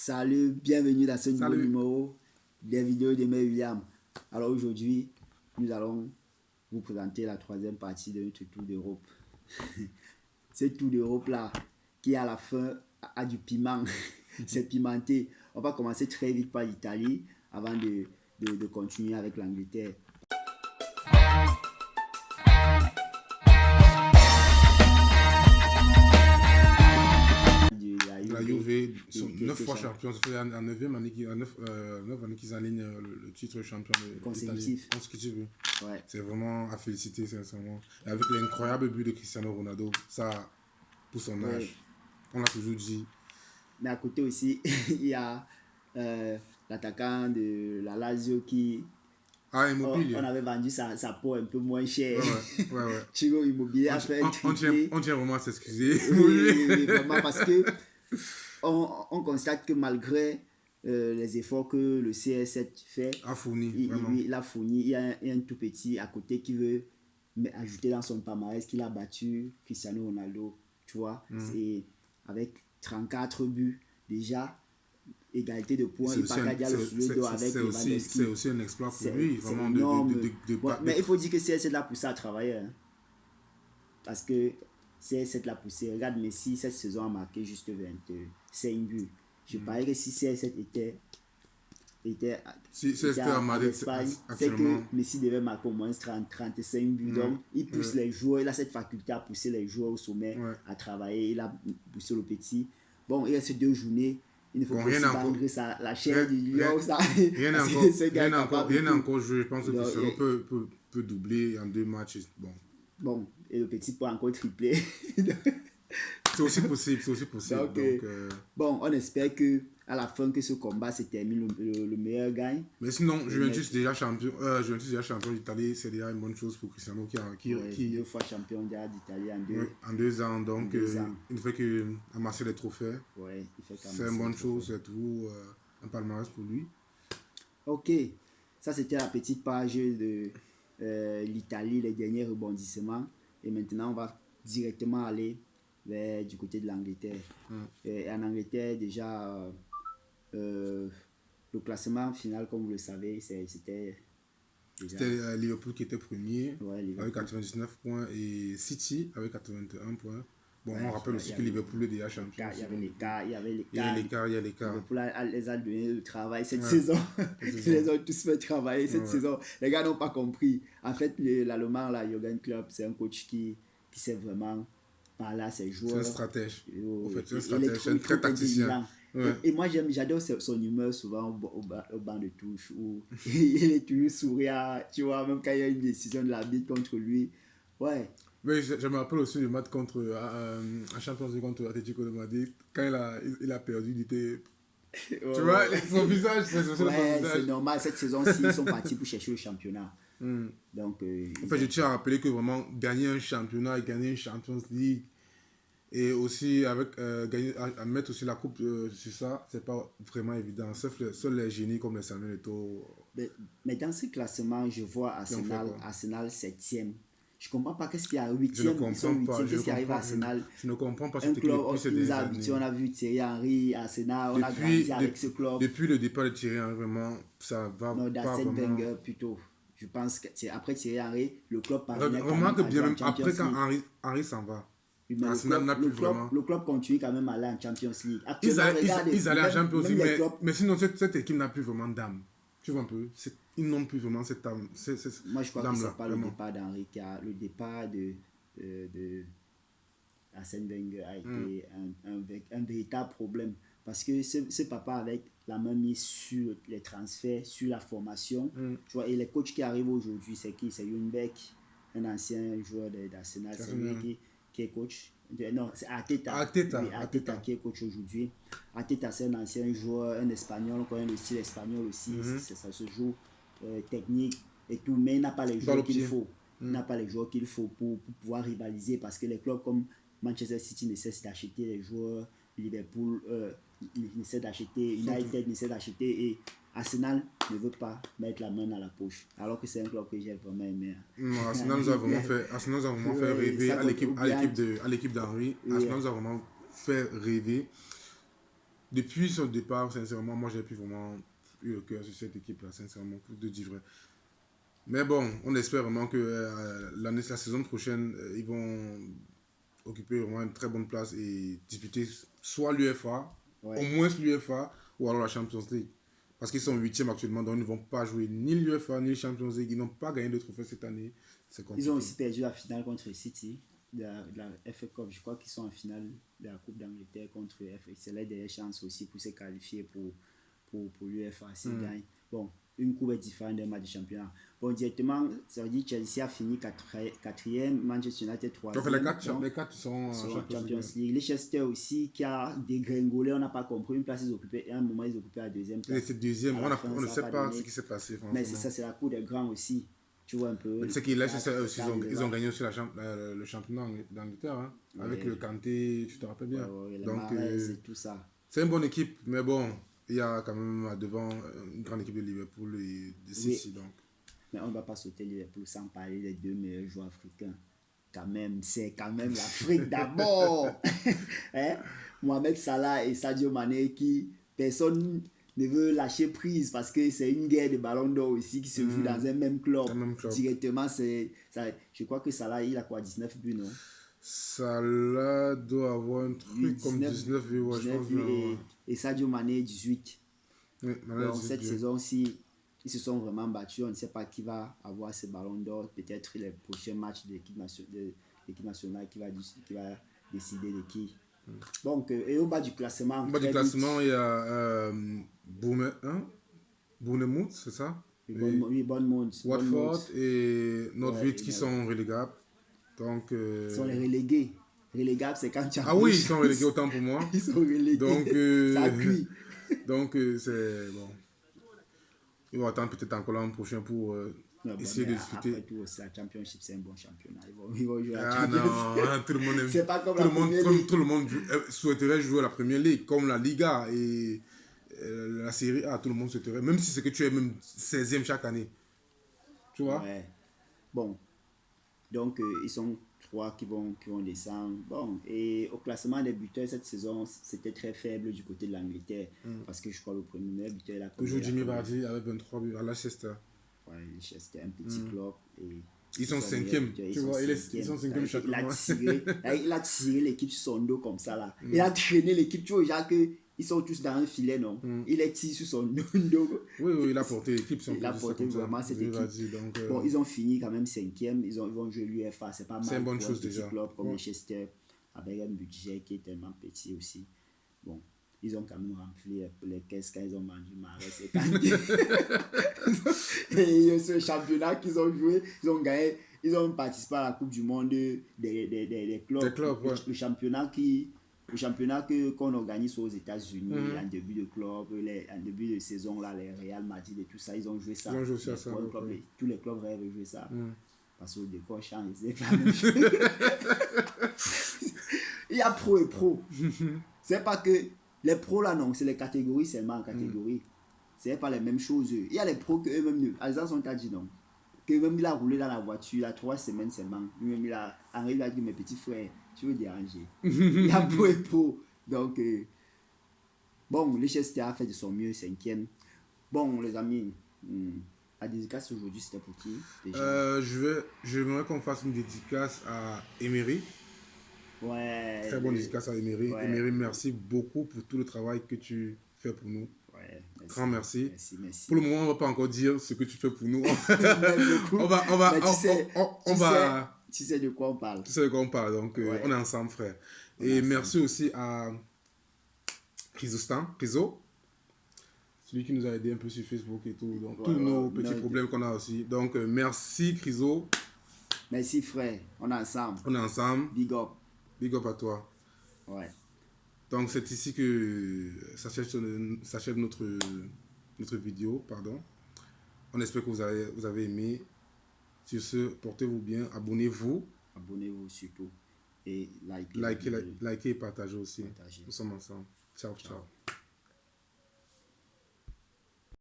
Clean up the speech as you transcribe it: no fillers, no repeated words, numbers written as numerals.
Salut, bienvenue dans ce nouveau numéro des vidéos de Mey William. Alors aujourd'hui, nous allons vous présenter la troisième partie de notre tour d'Europe. Ce tour d'Europe là, qui à la fin a du piment, c'est pimenté. On va commencer très vite par l'Italie avant de continuer avec l'Angleterre. La Juve sont 9 fois champions, ça fait en 9e année qu'ils alignent le titre de champion d'Italie. Consécutif. Ouais. C'est vraiment à féliciter, sincèrement. Et avec l'incroyable but de Cristiano Ronaldo, ça, pour son âge, on l'a toujours dit. Mais à côté aussi, il y a l'attaquant de la Lazio qui... Immobilier. On avait vendu sa peau un peu moins cher. Ouais. Chico Immobilier a fait un triplé. On tient vraiment à s'excuser. Oui, vraiment, parce que on constate que malgré les efforts que le CR7 fait, il a fourni. Il a fourni. Il y a un tout petit à côté qui veut ajouter dans son palmarès qu'il a battu Cristiano Ronaldo. Tu vois, c'est avec 34 buts déjà. Égalité de points, c'est aussi un exploit pour lui, vraiment mais il faut dire que CR7 l'a poussé à travailler. Hein. Parce que CR7 l'a poussé. Regarde, Messi, cette saison a marqué juste 25 buts. Je parie que si CR7 était en Espagne, c'est que Messi devait marquer au moins 35 buts. Donc, il pousse les joueurs, il a cette faculté à pousser les joueurs au sommet, à travailler. Il a poussé le petit. Bon, il reste 2 journées. Il ne faut pas vendre la chair du lion. Rien encore joué. Je pense que Cristiano peut doubler en 2 matchs. Bon, et le petit peut encore tripler. C'est aussi possible. Donc, bon, on espère que à la fin que ce combat se termine, le meilleur gagne. Mais sinon, Juventus déjà champion d'Italie, c'est déjà une bonne chose pour Cristiano qui 2 fois champion d'Italie en 2 ans. Donc, il ne fait que amasser les trophées. C'est une bonne chose, c'est tout un palmarès pour lui. Ok, ça c'était la petite page de l'Italie, les derniers rebondissements. Et maintenant, on va directement aller du côté de l'Angleterre. Et en Angleterre, déjà, le classement final, comme vous le savez, c'était Liverpool qui était premier avec 99 points et City avec 81 points. Bon, on rappelle aussi que Liverpool est déjà champion. Il y avait l'écart. Il y a l'écart. Liverpool les a donné le travail cette saison. Ils les ont tous fait travailler cette saison. Les gars n'ont pas compris. En fait, l'Allemand, Jürgen Klopp, c'est un coach qui sait vraiment parler à ses joueurs. C'est un stratège. En fait, c'est un stratège, c'est un très tacticien. Et moi, j'adore son humeur souvent au banc de touche où il est toujours souriant, tu vois, même quand il y a une décision de l'arbitre contre lui. Ouais. Oui, je me rappelle aussi du match contre un Champions League contre Atlético de Madrid. Quand il a perdu, il était... Tu vois, son visage, c'est normal. Cette saison-ci, ils sont partis pour chercher le championnat. Donc, en fait, je tiens à rappeler que vraiment, gagner un championnat et gagner une Champions League, et aussi à mettre aussi la coupe sur ça, c'est pas vraiment évident. Seuls les génies comme les Samuel Eto'o. Mais dans ce classement, je vois Arsenal 7e. Je ne comprends pas qu'est-ce qu'il y a 8e. Qu'est-ce qui arrive à Arsenal? Je ne comprends pas cette équipe depuis des années. On a vu Thierry Henry, Arsenal, on a grandi avec ce club. Depuis le départ de Thierry Henry, vraiment, ça va pas vraiment. Wenger plutôt. Je pense qu'après Thierry Henry, le club parvenait après quand Henry s'en va. Le club continue quand même à aller en Champions League. Ils allaient en Champions League, mais sinon cette équipe n'a plus vraiment d'âme. Tu vois un peu, ils n'ont plus vraiment cette âme. Moi je crois que c'est pas le départ d'Henri car le départ de Arsène Wenger a été un véritable problème. Parce que ce papa avec la main mise sur les transferts, sur la formation, tu vois, et les coachs qui arrivent aujourd'hui, c'est qui? C'est Younbeck, un ancien joueur d'Arsenal, c'est lui qui est coach. Non, c'est Arteta qui est coach aujourd'hui. Arteta, c'est un ancien joueur, un espagnol, on connaît le style espagnol aussi, ça se joue technique et tout, mais il n'a pas les joueurs qu'il faut. Il n'a pas les joueurs qu'il faut pour pouvoir rivaliser parce que les clubs comme Manchester City nécessitent d'acheter les joueurs, Liverpool essaie d'acheter, United essaie d'acheter et Arsenal ne veut pas mettre la main dans la poche alors que c'est un club que j'ai vraiment aimé. Arsenal nous a vraiment fait rêver à l'équipe d'Henry. Arsenal nous a vraiment fait rêver. depuis son départ, sincèrement, moi, j'ai plus vraiment eu le cœur sur cette équipe-là, sincèrement, pour te dire vrai. Mais bon, on espère vraiment que la saison prochaine, ils vont occuper vraiment une très bonne place et disputer soit l'UEFA, au moins l'UEFA, ou alors la Champions League. Parce qu'ils sont 8e actuellement, donc ils ne vont pas jouer ni l'UEFA ni la Champions League. Ils n'ont pas gagné de trophée cette année. C'est compliqué. Ils ont aussi perdu la finale contre City de la FA Cup. Je crois qu'ils sont en finale de la Coupe d'Angleterre contre FA. C'est là des chances aussi pour se qualifier pour l'UEFA s'ils gagnent. Bon, une coupe est différente d'un match de championnat. Bon, directement, ça veut dire que Chelsea a fini 4e, Manchester United 3e. Donc les quatre sont en Champions League. Leicester aussi, qui a dégringolé, on n'a pas compris. Une place, ils occupaient, à un moment, ils occupaient la deuxième place. Et c'est deuxième, on ne sait pas ce qui s'est passé. Mais c'est ça, c'est la cour des grands aussi. Tu vois un peu. C'est qu'ils ils ont gagné aussi le championnat d'Angleterre, hein, avec le Kanté, tu te rappelles bien. Donc, c'est tout ça. C'est une bonne équipe, mais bon, il y a quand même devant une grande équipe de Liverpool et de City. Donc. Mais on ne va pas sauter Liverpool sans parler des 2 meilleurs joueurs africains. C'est quand même l'Afrique d'abord. Hein? Mohamed Salah et Sadio Mané, qui personne ne veut lâcher prise parce que c'est une guerre de ballon d'or aussi qui se joue dans un même club. Directement, je crois que Salah, il a quoi, 19 buts, non? Salah doit avoir un truc comme 19 buts, je pense. Et Sadio Mané, 18. Oui, donc, cette saison-ci, ils se sont vraiment battus. On ne sait pas qui va avoir ce ballon d'or. Peut-être les prochains matchs de l'équipe nationale qui va décider de qui. Donc, et au bas du classement. Au bas du classement, il y a Bournemouth, c'est ça? Oui, Bournemouth. Watford et Norwich qui sont relégables. Donc, ils sont les relégués. Relégables, c'est quand tu as. Ah oui, ils sont relégués autant pour moi. Ils sont relégués. Donc, ça cuit. Donc, c'est bon. Ils vont attendre peut-être encore l'an prochain pour essayer de discuter. Après tout, la Championship, c'est un bon championnat. Ils vont jouer à la Champions. Non, tout le monde aime. C'est pas comme tout le monde souhaiterait jouer la Premier League, comme la Liga et la Série A. Tout le monde souhaiterait, même si c'est que tu es même 16e chaque année. Tu vois? Ouais. Bon. Donc, ils sont 3 qui vont descendre. Bon, et au classement des buteurs cette saison, c'était très faible du côté de l'Angleterre. Parce que je crois le premier buteur là. Toujours Jimmy Vardy avec 23 buts à Leicester. Ouais, Leicester, un petit club. Et ils sont 5e. Tu vois, ils sont 5e chaque année. Il a tiré l'équipe sur son dos comme ça là. Il a traîné l'équipe. Tu vois, genre que ils sont tous dans un filet, non? Il est tiré sur son dos. Oui, il a porté l'équipe. Il a porté vraiment cette équipe. Donc, bon, ils ont fini quand même 5e. Ils vont jouer l'UEFA. C'est pas mal. C'est une bonne chose déjà. Club comme Manchester, avec un budget qui est tellement petit aussi. Bon, ils ont quand même rempli les caisses quand ils ont mangé Mahrez et Kanté. Et ce championnat qu'ils ont joué, ils ont gagné. Ils ont participé à la Coupe du Monde des clubs. Le championnat qu'on organise aux États-Unis en début de club, en début de saison, là, les Real Madrid et tout ça, ils ont joué ça. Tous les clubs rêvent de jouer ça. Parce que le décor change, c'est la même chose. Il y a pro et pro. C'est pas que les pros là, non, c'est les catégories seulement en catégorie. C'est pas les mêmes choses. Il y a les pros que eux-mêmes, Alsace, on t'a dit non. Que même il a roulé dans la voiture, il a 3 semaines seulement. Lui-même, il a dit, mes petits frères, tu veux déranger. Il y a pro et pro. Donc, bon, Leicester a fait de son mieux, 5e. Bon, les amis, la dédicace aujourd'hui, c'était pour qui déjà? J'aimerais qu'on fasse une dédicace à Emery. Ouais. Très bonne dédicace à Emery. Ouais. Emery, merci beaucoup pour tout le travail que tu fais pour nous. Ouais, merci. Grand merci. Merci. Pour le moment, on ne va pas encore dire ce que tu fais pour nous. Tu sais de quoi on parle. Tu sais de quoi on parle, donc on est ensemble, frère. Et merci aussi à Chryso, celui qui nous a aidé un peu sur Facebook et tout. Donc, tous nos petits problèmes qu'on a aussi. Donc, merci, Chryso. Merci, frère. On est ensemble. On est ensemble. Big up. Big up à toi. Ouais. Donc, c'est ici que s'achève notre vidéo. Pardon. On espère que vous avez aimé. Sur ce, portez-vous bien. Abonnez-vous. Abonnez-vous surtout. Et likez et partagez aussi. Nous sommes ensemble. Ciao, ciao.